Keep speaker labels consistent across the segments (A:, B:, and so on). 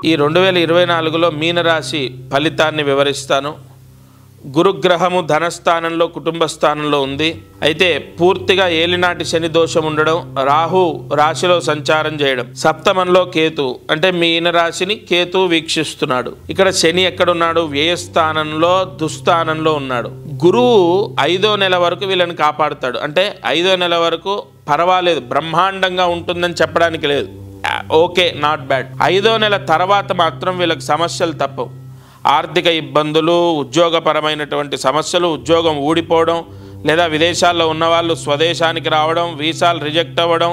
A: ఈ 2024లో మీనరాశి ఫలితాన్ని వివరిస్తాను. గురుగ్రహము ధనస్థానంలో కుటుంబ స్థానంలో ఉంది. అయితే పూర్తిగా ఏలినాటి శని దోషం ఉండడం, రాహు రాశిలో సంచారం చేయడం, సప్తమంలో కేతు అంటే మీన రాశిని కేతు వీక్షిస్తున్నాడు. ఇక్కడ శని ఎక్కడున్నాడు? వ్యయస్థానంలో దుస్థానంలో ఉన్నాడు. గురువు 5వ నెల వరకు వీళ్ళని కాపాడుతాడు. అంటే 5వ నెల వరకు పర్వాలేదు, బ్రహ్మాండంగా ఉంటుందని చెప్పడానికి లేదు, ఓకే, నాట్ బ్యాడ్. 5వ నెల తర్వాత మాత్రం వీళ్ళకి సమస్యలు తప్పవు. ఆర్థిక ఇబ్బందులు, ఉద్యోగపరమైనటువంటి సమస్యలు, ఉద్యోగం ఊడిపోవడం, లేదా విదేశాల్లో ఉన్నవాళ్ళు స్వదేశానికి రావడం, వీసాలు రిజెక్ట్ అవ్వడం,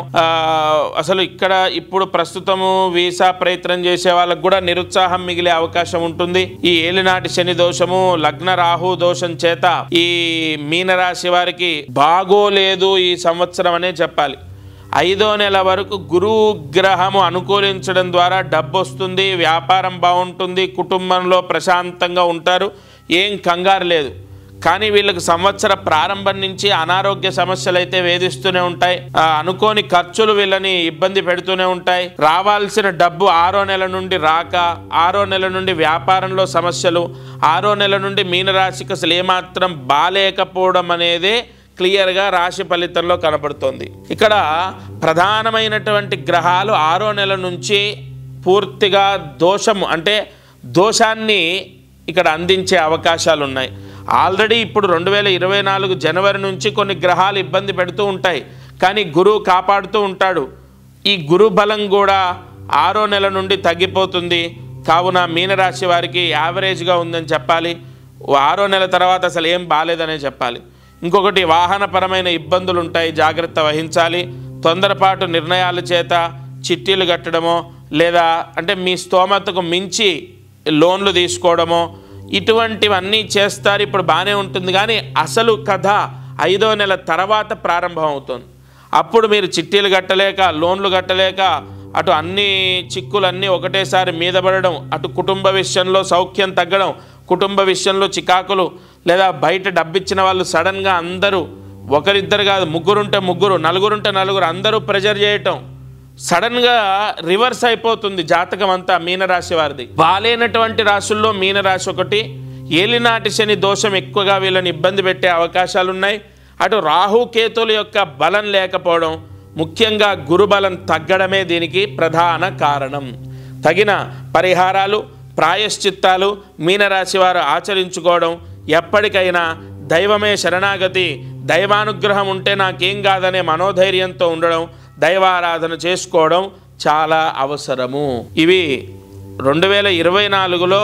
A: అసలు ఇక్కడ ఇప్పుడు ప్రస్తుతము వీసా ప్రయత్నం చేసే వాళ్ళకు కూడా నిరుత్సాహం మిగిలే అవకాశం ఉంటుంది. ఈ ఏలినాటి శని దోషము, లగ్న రాహు దోషం చేత ఈ మీనరాశి వారికి బాగోలేదు ఈ సంవత్సరం అనే చెప్పాలి. 5వ నెల వరకు గురువు గ్రహము అనుకూలించడం ద్వారా డబ్బు వస్తుంది, వ్యాపారం బాగుంటుంది, కుటుంబంలో ప్రశాంతంగా ఉంటారు, ఏం కంగారు లేదు. కానీ వీళ్ళకి సంవత్సర ప్రారంభం నుంచి అనారోగ్య సమస్యలు అయితే వేధిస్తూనే ఉంటాయి. అనుకోని ఖర్చులు వీళ్ళని ఇబ్బంది పెడుతూనే ఉంటాయి. రావాల్సిన డబ్బు 6వ నెల నుండి రాక, 6వ నెల నుండి వ్యాపారంలో సమస్యలు, 6వ నెల నుండి మీనరాశికి అసలు ఏమాత్రం బాలేకపోవడం అనేదే క్లియర్గా రాశి ఫలితంలో కనబడుతోంది. ఇక్కడ ప్రధానమైనటువంటి గ్రహాలు 6వ నెల నుంచి పూర్తిగా దోషము అంటే దోషాన్ని ఇక్కడ అందించే అవకాశాలు ఉన్నాయి. ఆల్రెడీ ఇప్పుడు 2024 జనవరి నుంచి కొన్ని గ్రహాలు ఇబ్బంది పెడుతూ ఉంటాయి, కానీ గురువు కాపాడుతూ ఉంటాడు. ఈ గురు బలం కూడా 6వ నెల నుండి తగ్గిపోతుంది. కావున మీనరాశి వారికి యావరేజ్గా ఉందని చెప్పాలి. 6వ నెల తర్వాత అసలు ఏం బాలేదనే చెప్పాలి. ఇంకొకటి, వాహనపరమైన ఇబ్బందులు ఉంటాయి, జాగ్రత్త వహించాలి. తొందరపాటు నిర్ణయాల చేత చిట్టీలు కట్టడమో, లేదా అంటే మీ స్తోమతకు మించి లోన్లు తీసుకోవడమో, ఇటువంటివన్నీ చేస్తారు. ఇప్పుడు బాగానే ఉంటుంది, కానీ అసలు కథ 5వ నెల తర్వాత ప్రారంభం అవుతుంది. అప్పుడు మీరు చిట్టీలు కట్టలేక, లోన్లు కట్టలేక, అటు అన్ని చిక్కులన్నీ ఒకటేసారి మీద పడడం, అటు కుటుంబ విషయంలో సౌఖ్యం తగ్గడం, కుటుంబ విషయంలో చికాకులు, లేదా బయట డబ్బిచ్చిన వాళ్ళు సడన్గా అందరూ, ఒకరిద్దరు కాదు, ముగ్గురుంటే ముగ్గురు, నలుగురుంటే నలుగురు, అందరూ ప్రెజర్ చేయటం, సడన్గా రివర్స్ అయిపోతుంది జాతకం అంతా మీనరాశి వారిది. బాలేనటువంటి రాశుల్లో మీనరాశి ఒకటి. ఏలినాటి శని దోషం ఎక్కువగా వీళ్ళని ఇబ్బంది పెట్టే అవకాశాలు ఉన్నాయి. అటు రాహు కేతుల యొక్క బలం లేకపోవడం, ముఖ్యంగా గురుబలం తగ్గడమే దీనికి ప్రధాన కారణం. తగిన పరిహారాలు, ప్రాయశ్చిత్తాలు మీనరాశి వారు ఆచరించుకోవడం, ఎప్పటికైనా దైవమే శరణాగతి, దైవానుగ్రహం ఉంటే నాకేం కాదనే మనోధైర్యంతో ఉండడం, దైవారాధన చేసుకోవడం చాలా అవసరము. ఇవి 2024లో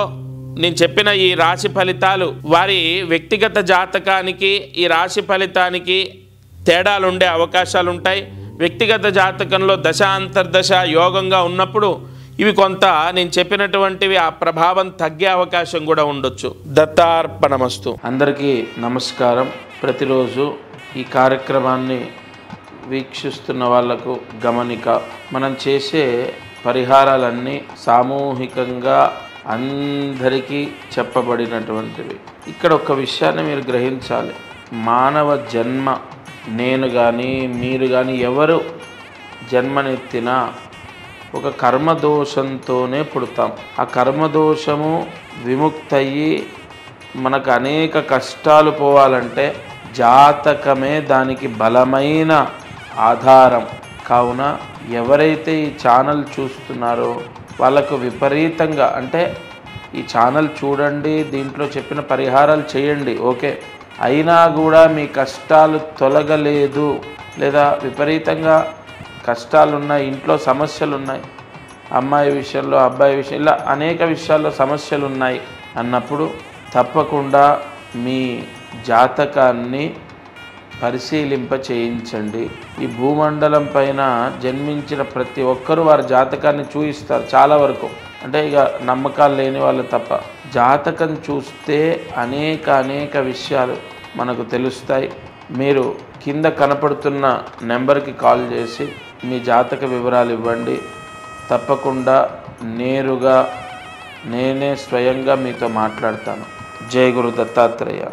A: నేను చెప్పిన ఈ రాశి ఫలితాలు వారి వ్యక్తిగత జాతకానికి, ఈ రాశి ఫలితానికి తేడాలు ఉండే అవకాశాలు ఉంటాయి. వ్యక్తిగత జాతకంలో దశ అంతర్దశ యోగంగా ఉన్నప్పుడు ఇవి కొంత నేను చెప్పినటువంటివి ఆ ప్రభావం తగ్గే అవకాశం కూడా ఉండొచ్చు. దత్తార్పణమస్తు. అందరికీ నమస్కారం. ప్రతిరోజు ఈ కార్యక్రమాన్ని వీక్షిస్తున్న వాళ్లకు గమనిక, మనం చేసే పరిహారాలన్నీ సామూహికంగా అందరికీ చెప్పబడినటువంటివి. ఇక్కడ ఒక విషయాన్ని మీరు గ్రహించాలి. మానవ జన్మ, నేను కానీ మీరు కానీ ఎవరు జన్మనెత్తినా ఒక కర్మదోషంతోనే పుడతాం. ఆ కర్మదోషము విముక్తయ్యి మనకు అనేక కష్టాలు పోవాలంటే జాతకమే దానికి బలమైన ఆధారం. కావున ఎవరైతే ఈ ఛానల్ చూస్తున్నారో వాళ్ళకు విపరీతంగా, అంటే ఈ ఛానల్ చూడండి, దీంట్లో చెప్పిన పరిహారాలు చేయండి, ఓకే, అయినా కూడా మీ కష్టాలు తొలగలేదు, లేదా విపరీతంగా కష్టాలున్నాయి, ఇంట్లో సమస్యలు ఉన్నాయి, అమ్మాయి విషయంలో, అబ్బాయి విషయం, ఇలా అనేక విషయాల్లో సమస్యలు ఉన్నాయి అన్నప్పుడు తప్పకుండా మీ జాతకాన్ని పరిశీలింప చేయించండి. ఈ భూమండలం పైన జన్మించిన ప్రతి ఒక్కరూ వారి జాతకాన్ని చూయిస్తారు చాలా వరకు. అంటే ఇక నమ్మకాలు లేని వాళ్ళు తప్ప. జాతకం చూస్తే అనేక విషయాలు మనకు తెలుస్తాయి. మీరు కింద కనపడుతున్న నెంబర్కి కాల్ చేసి మీ జాతక వివరాలు ఇవ్వండి. తప్పకుండా నేరుగా నేనే స్వయంగా మీతో మాట్లాడతాను. జై గురు దత్తాత్రేయ.